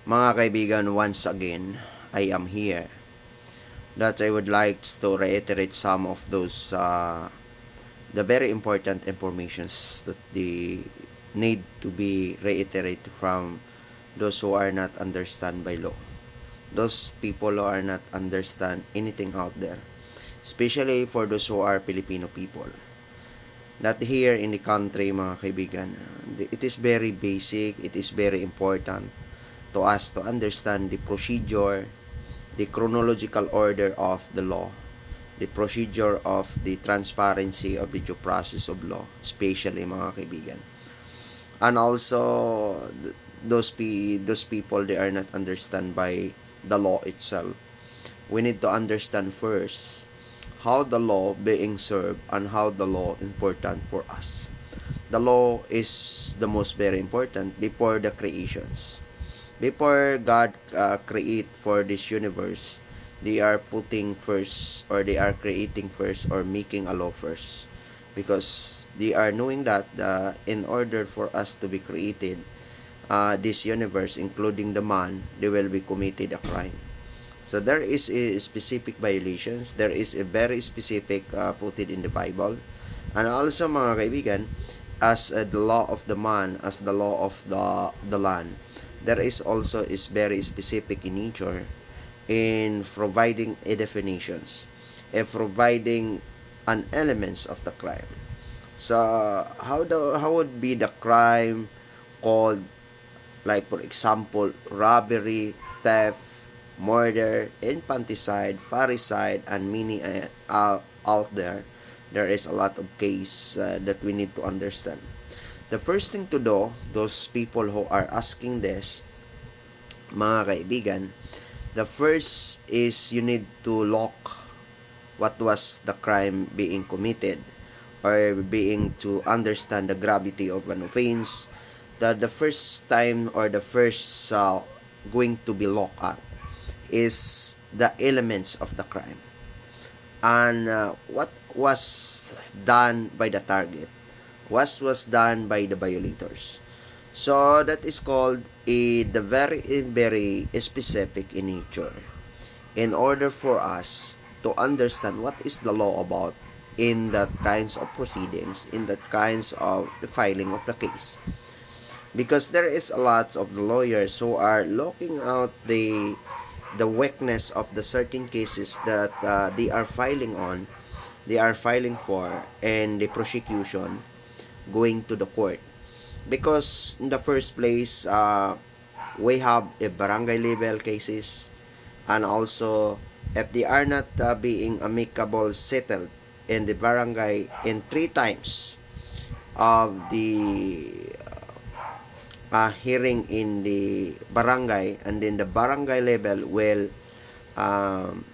Mga kaibigan, once again, I am here. That I would like to reiterate some of those the very important informations that they need to be reiterated from those who are not understand by law. Those people who are not understand anything out there. Especially for those who are Filipino people. That here in the country, mga kaibigan, it is very basic, it is very important to us to understand the procedure, the chronological order of the law, the procedure of the transparency of the due process of law, especially mga kaibigan. And also, those people, they are not understand by the law itself. We need to understand first how the law being served and how the law important for us. The law is the most very important before the creations. Before God create for this universe, they are putting first, or they are creating first, or making a law first, because they are knowing that in order for us to be created, this universe, including the man, they will be committed a crime. So there is a specific violations. There is a very specific put it in the Bible. And also mga kaibigan, as the law of the man, as the law of the land, there is also is very specific in nature in providing a definitions, providing an elements of the crime. So how would be the crime called, like for example, robbery, theft, murder, infanticide, parricide, and many out there. There is a lot of case that we need to understand. The first thing to do, those people who are asking this, mga kaibigan, the first is you need to look what was the crime being committed, or being to understand the gravity of an offense. The first time, or the first going to be looked at is the elements of the crime, and what was done by the target, what was done by the violators. So that is called the very specific in nature, in order for us to understand what is the law about in that kinds of proceedings, in that kinds of the filing of the case. Because there is a lot of the lawyers who are looking out the weakness of the certain cases that they are filing on, they are filing for, and the prosecution going to the court. Because in the first place, we have a barangay level cases, and also if they are not being amicable settled in the barangay in 3 times of the hearing in the barangay, and then the barangay level will um,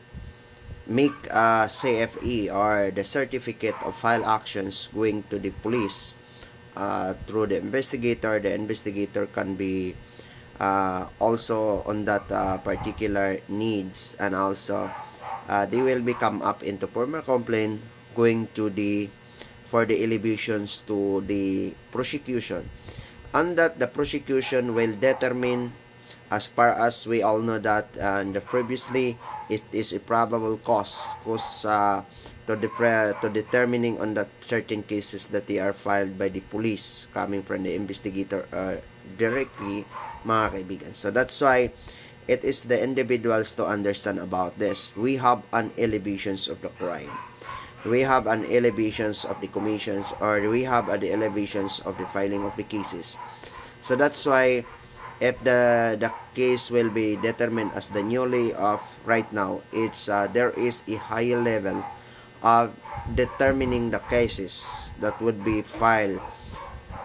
make a CFE, or the certificate of file actions, going to the police through the investigator. The investigator can be also on that particular needs, and also they will be come up into formal complaint, going to the for the elevations to the prosecution, and that the prosecution will determine, as far as we all know that the previously, it is a probable cause to determining on that certain cases that they are filed by the police, coming from the investigator directly, mga kaibigan. So that's why it is the individuals to understand about this. We have an elevations of the crime, we have an elevations of the commissions, or we have the elevations of the filing of the cases. So that's why if the case will be determined as the newly of right now, it's there is a higher level of determining the cases that would be filed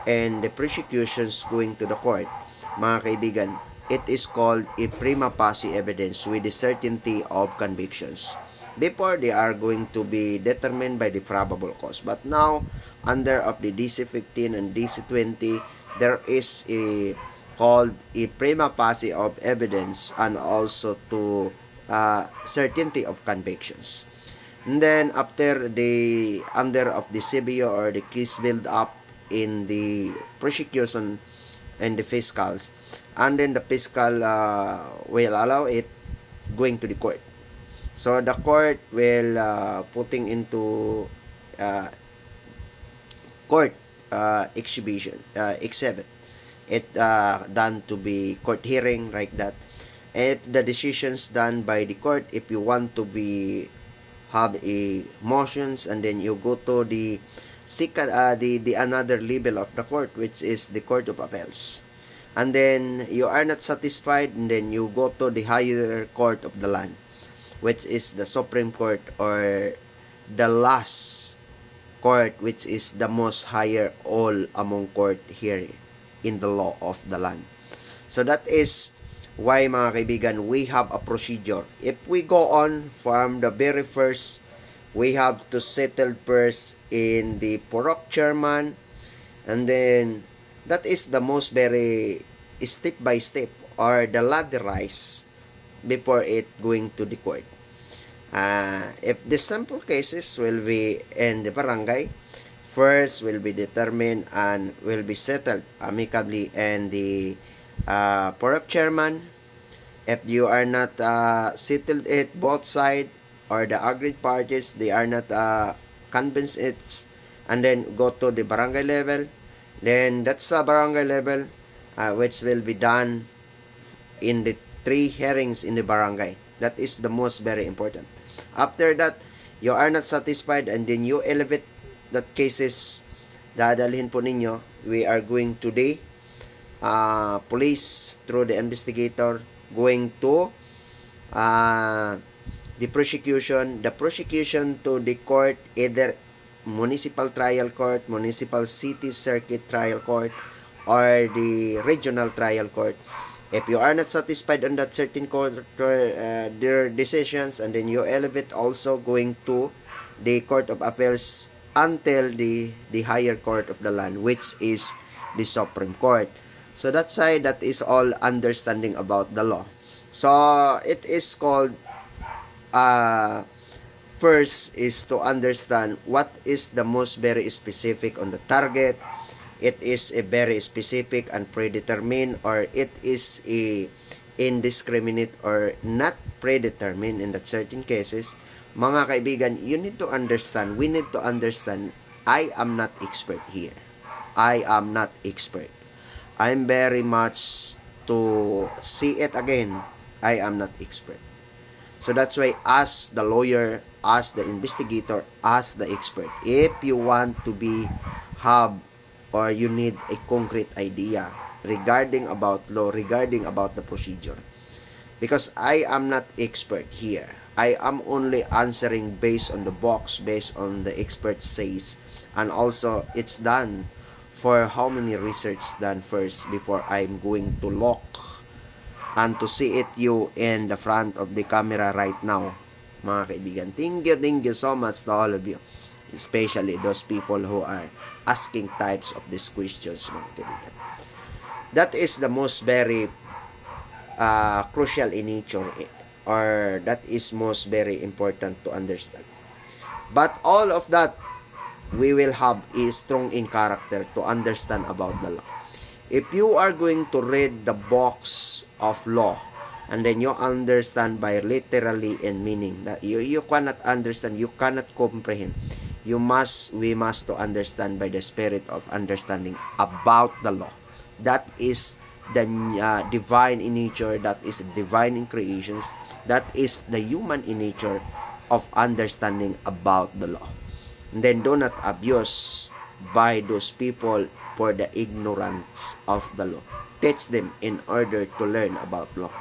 and the prosecutions going to the court, mga kaibigan. It is called a prima facie evidence with the certainty of convictions. Before, they are going to be determined by the probable cause. But now, under of the DC-15 and DC-20, there is a called a prima facie of evidence, and also to certainty of convictions. And then after the under of the CBO, or the case build up in the prosecution and the fiscals, and then the fiscal will allow it going to the court. So the court will putting into uh, court exhibit it done to be court hearing like that. If the decisions done by the court, if you want to be have a motions, and then you go to the second the another level of the court, which is the Court of Appeals, and then you are not satisfied, and then you go to the higher court of the land, which is the Supreme Court, or the last court, which is the most higher all among court here in the law of the land. So that is why, mga kaibigan, we have a procedure. If we go on from the very first, we have to settle first in the Purok chairman, and then that is the most very step by step, or the ladder rise before it going to the court. If the sample cases will be in the barangay, first will be determined and will be settled amicably in the Purok chairman. If you are not settled it, both side or the agreed parties, they are not convinced it, and then go to the barangay level, then that's the barangay level, which will be done in the 3 hearings in the barangay. That is the most very important. After that, you are not satisfied, and then you elevate that cases, dadalhin po ninyo. We are going today, police through the investigator, going to the prosecution to the court, either municipal trial court, municipal city circuit trial court, or the regional trial court. If you are not satisfied on that certain court, their decisions, and then you elevate also going to the Court of Appeals until the higher court of the land, which is the Supreme Court. So that's why that is all understanding about the law. So it is called first is to understand what is the most very specific on the target. It is a very specific and predetermined, or it is a indiscriminate or not predetermined in that certain cases. Mga kaibigan, you need to understand, we need to understand, I am not expert here. I am not expert. I'm very much to see it again. I am not expert. So that's why, as the lawyer, as the investigator, as the expert, if you want to be have, or you need a concrete idea regarding about law, regarding about the procedure, because I am not expert here. I am only answering based on the box, based on the expert says, and also it's done for how many research done first before I'm going to look and to see it you in the front of the camera right now, mga kaibigan. Thank you so much to all of you, especially those people who are asking types of these questions, mga kaibigan. That is the most very crucial in nature, or that is most very important to understand. But all of that, we will have a strong in character to understand about the law. If you are going to read the box of law, and then you understand by literally and meaning, that you cannot understand, you cannot comprehend, we must to understand by the spirit of understanding about the law. That is the divine in nature, that is divine in creations, that is the human in nature of understanding about the law. And then do not abuse by those people for the ignorance of the law. Teach them in order to learn about law.